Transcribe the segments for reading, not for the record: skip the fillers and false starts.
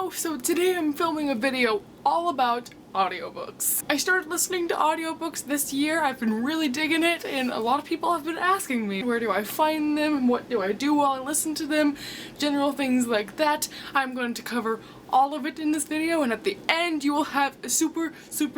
Hello! So today I'm filming a video all about audiobooks. I started listening to audiobooks this year. I've been really digging it, and a lot of people have been asking me, where do I find them? What do I do while I listen to them? General things like that. I'm going to cover all of it in this video, and at the end you will have a super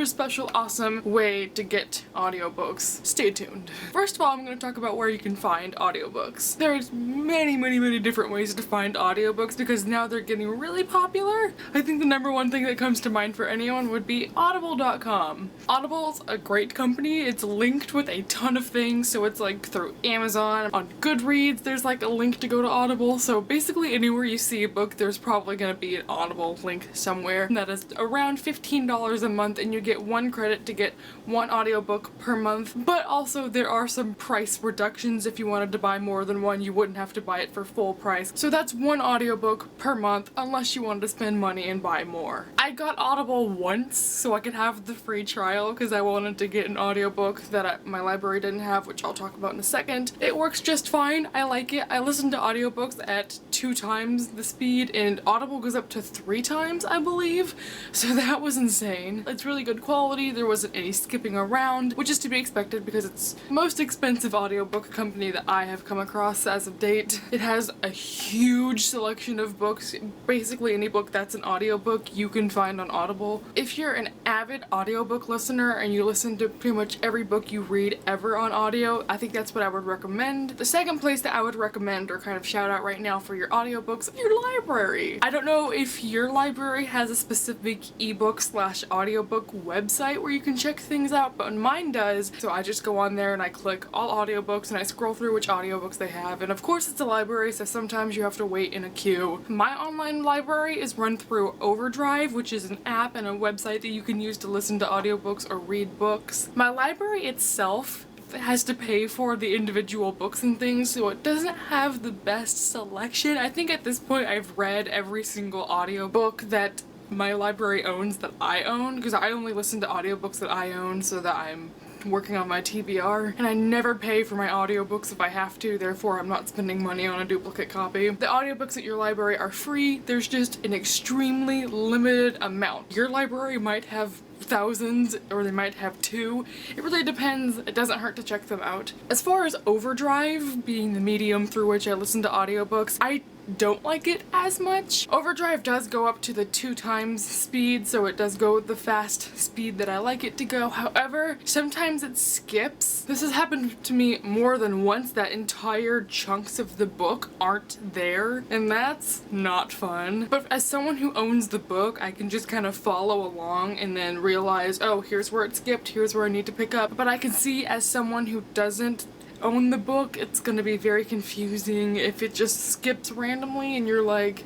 special awesome way to get audiobooks. Stay tuned. First of all, I'm going to talk about where you can find audiobooks. There's many different ways to find audiobooks because now they're getting really popular. I think the number one thing that comes to mind for anyone would be audible.com. Audible's a great company. It's linked with a ton of things, so it's like through Amazon. On Goodreads there's like a link to go to Audible, so basically anywhere you see a book there's probably going to be an Audible link somewhere. That is around $15 a month, and you get 1 credit to get 1 audiobook per month. But also there are some price reductions. If you wanted to buy more than one, you wouldn't have to buy it for full price. So that's 1 audiobook per month unless you wanted to spend money and buy more. I got Audible once so I could have the free trial because I wanted to get an audiobook that my library didn't have, which I'll talk about in a second. It works just fine. I like it. I listen to audiobooks at 2 times the speed, and Audible goes up to 3 times, I believe, so that was insane. It's really good quality. There wasn't any skipping around, which is to be expected because it's the most expensive audiobook company that I have come across as of date. It has a huge selection of books. Basically any book that's an audiobook you can find on Audible. If you're an avid audiobook listener and you listen to pretty much every book you read ever on audio, I think that's what I would recommend. The second place that I would recommend, or kind of shout out right now for your audiobooks, your library. I don't know if your library has a specific ebook/audiobook website where you can check things out, but mine does. So I just go on there and I click all audiobooks and I scroll through which audiobooks they have, and of course it's a library, so sometimes you have to wait in a queue. My online library is run through Overdrive, which is an app and a website that you can use to listen to audiobooks or read books. My library itself has to pay for the individual books and things, so it doesn't have the best selection. I think at this point I've read every single audiobook that my library owns that I own, because I only listen to audiobooks that I own so that I'm working on my TBR, and I never pay for my audiobooks if I have to, therefore I'm not spending money on a duplicate copy. The audiobooks at your library are free. There's just an extremely limited amount. Your library might have thousands, or they might have 2. It really depends. It doesn't hurt to check them out. As far as Overdrive being the medium through which I listen to audiobooks, I don't like it as much. Overdrive does go up to the 2 times speed, so it does go with the fast speed that I like it to go. However, sometimes it skips. This has happened to me more than once, that entire chunks of the book aren't there, and that's not fun. But as someone who owns the book, I can just kind of follow along and then realize, oh, here's where it skipped, here's where I need to pick up. But I can see as someone who doesn't own the book, it's gonna be very confusing if it just skips randomly and you're like,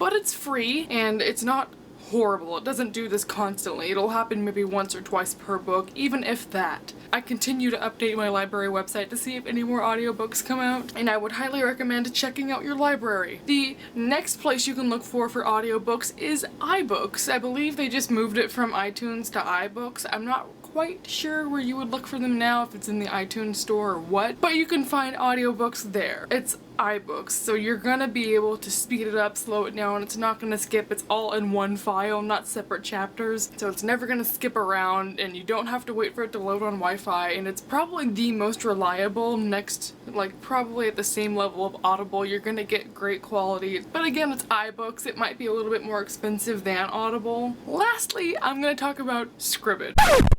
but it's free and it's not horrible. It doesn't do this constantly. It'll happen maybe once or twice per book, even if that. I continue to update my library website to see if any more audiobooks come out, and I would highly recommend checking out your library. The next place you can look for audiobooks is iBooks. I believe they just moved it from iTunes to iBooks. I'm not quite sure where you would look for them now, if it's in the iTunes store or what, but you can find audiobooks there. It's iBooks, so you're gonna be able to speed it up, slow it down. It's not gonna skip. It's all in one file, not separate chapters, so it's never gonna skip around, and you don't have to wait for it to load on Wi-Fi, and it's probably the most reliable, next, like probably at the same level of Audible. You're gonna get great quality, but again, it's iBooks. It might be a little bit more expensive than Audible. Lastly, I'm gonna talk about Scribd.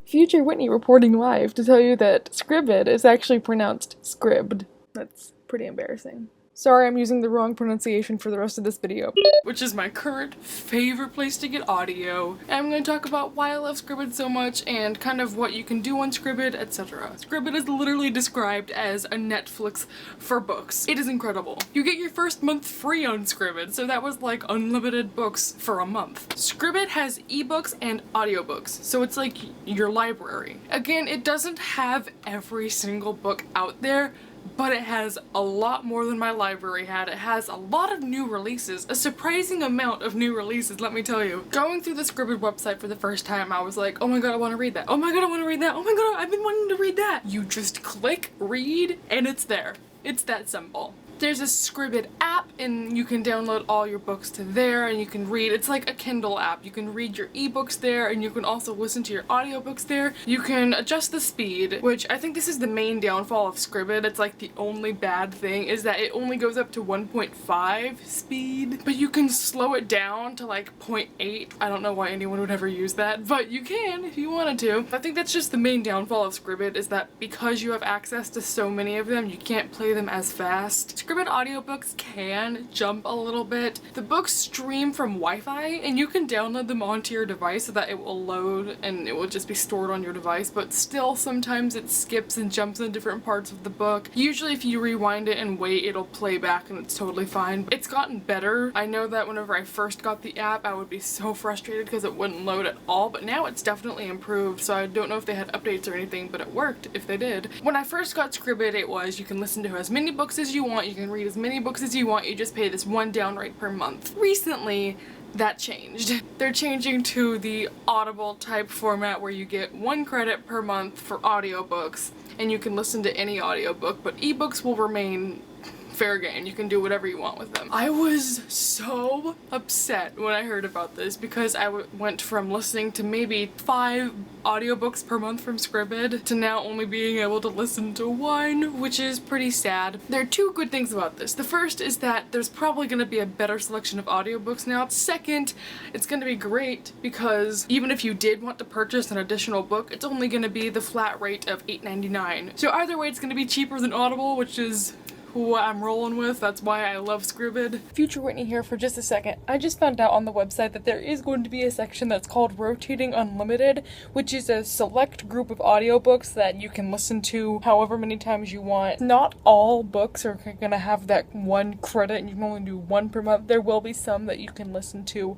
Future Whitney reporting live to tell you that Scribd is actually pronounced Scribd. That's pretty embarrassing. Sorry, I'm using the wrong pronunciation for the rest of this video, which is my current favorite place to get audio. And I'm going to talk about why I love Scribd so much and kind of what you can do on Scribd, etc. Scribd is literally described as a Netflix for books. It is incredible. You get your first month free on Scribd, so that was like unlimited books for a month. Scribd has ebooks and audiobooks, so it's like your library. Again, it doesn't have every single book out there, but it has a lot more than my library had. It has a lot of new releases, a surprising amount of new releases, let me tell you. Going through the Scribd website for the first time, I was like, oh my god, I want to read that. Oh my god, I want to read that. Oh my god, I've been wanting to read that. You just click read and it's there. It's that simple. There's a Scribd app, and you can download all your books to there, and you can read. It's like a Kindle app. You can read your ebooks there, and you can also listen to your audiobooks there. You can adjust the speed, which I think this is the main downfall of Scribd. It's like the only bad thing is that it only goes up to 1.5 speed, but you can slow it down to like 0.8. I don't know why anyone would ever use that, but you can if you wanted to. I think that's just the main downfall of Scribd, is that because you have access to so many of them, you can't play them as fast. Scribd audiobooks can jump a little bit. The books stream from Wi-Fi, and you can download them onto your device so that it will load and it will just be stored on your device, but still sometimes it skips and jumps in different parts of the book. Usually if you rewind it and wait, it'll play back and it's totally fine. It's gotten better. I know that whenever I first got the app, I would be so frustrated because it wouldn't load at all, but now it's definitely improved, so I don't know if they had updates or anything, but it worked if they did. When I first got Scribd, it was you can listen to as many books as you want, you can read as many books as you want, you just pay this one down rate per month. Recently, that changed. They're changing to the Audible type format where you get 1 credit per month for audiobooks, and you can listen to any audiobook, but ebooks will remain fair game. You can do whatever you want with them. I was so upset when I heard about this because I went from listening to maybe 5 audiobooks per month from Scribd to now only being able to listen to 1, which is pretty sad. There are 2 good things about this. The first is that there's probably going to be a better selection of audiobooks now. Second, it's going to be great because even if you did want to purchase an additional book, it's only going to be the flat rate of $8.99. So either way, it's going to be cheaper than Audible, which is what I'm rolling with. That's why I love Scribd. Future Whitney here for just a second. I just found out on the website that there is going to be a section that's called Rotating Unlimited, which is a select group of audiobooks that you can listen to however many times you want. Not all books are gonna have that 1 credit and you can only do 1 per month. There will be some that you can listen to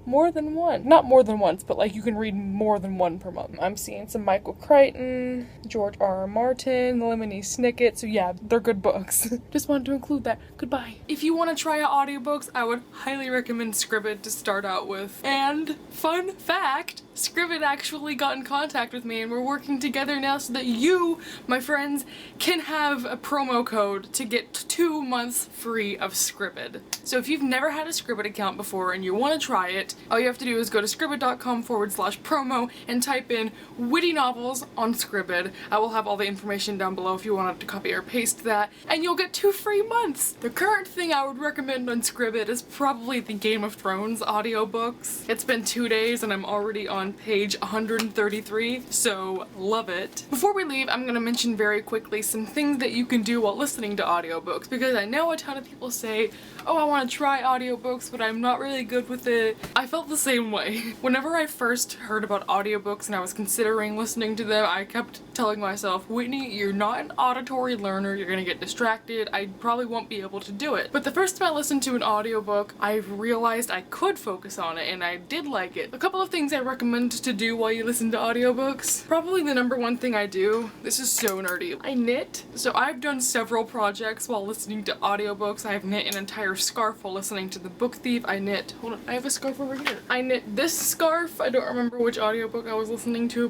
more than 1. Not more than once, but like you can read more than 1 per month. I'm seeing some Michael Crichton, George R.R. Martin, Lemony Snicket, so yeah, they're good books. Just wanted to include that. Goodbye. If you want to try out audiobooks, I would highly recommend Scribd to start out with. And fun fact, Scribd actually got in contact with me and we're working together now so that you, my friends, can have a promo code to get 2 months free of Scribd. So if you've never had a Scribd account before and you want to try it, all you have to do is go to scribd.com/promo and type in WhittyNovels on Scribd. I will have all the information down below if you wanted to copy or paste that, and you'll get 2 free months. The current thing I would recommend on Scribd is probably the Game of Thrones audiobooks. It's been 2 days and I'm already on page 133, so love it. Before we leave, I'm gonna mention very quickly some things that you can do while listening to audiobooks, because I know a ton of people say, oh, I want to try audiobooks, but I'm not really good with it. I felt the same way. Whenever I first heard about audiobooks and I was considering listening to them, I kept telling myself, Whitney, you're not an auditory learner, you're gonna get distracted, I probably won't be able to do it. But the first time I listened to an audiobook, I realized I could focus on it, and I did like it. A couple of things I recommend to do while you listen to audiobooks. Probably the #1 thing I do, this is so nerdy, I knit. So I've done several projects while listening to audiobooks. I've knit an entire scarf while listening to The Book Thief. I knit, hold on, I have a scarf over here. I knit this scarf, I don't remember which audiobook I was listening to.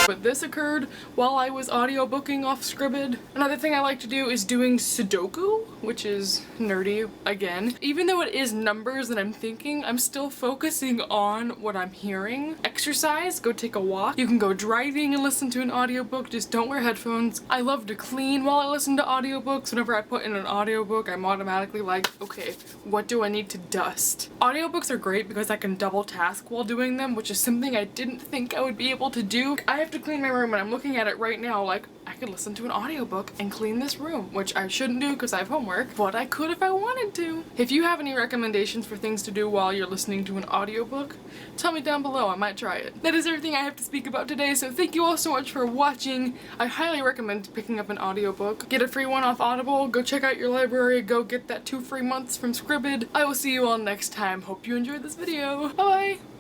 But this occurred while I was audiobooking off Scribd. Another thing I like to do is doing Sudoku, which is nerdy again. Even though it is numbers that I'm thinking, I'm still focusing on what I'm hearing. Exercise, go take a walk. You can go driving and listen to an audiobook, just don't wear headphones. I love to clean while I listen to audiobooks. Whenever I put in an audiobook, I'm automatically like, okay, what do I need to dust? Audiobooks are great because I can double task while doing them, which is something I didn't think I would be able to do. I have to clean my room and I'm looking at it right now like, I could listen to an audiobook and clean this room, which I shouldn't do because I have homework, but I could if I wanted to. If you have any recommendations for things to do while you're listening to an audiobook, tell me down below, I might try it. That is everything I have to speak about today, so thank you all so much for watching. I highly recommend picking up an audiobook. Get a free one off Audible, go check out your library, go get that 2 free months from Scribd. I will see you all next time. Hope you enjoyed this video. Bye bye!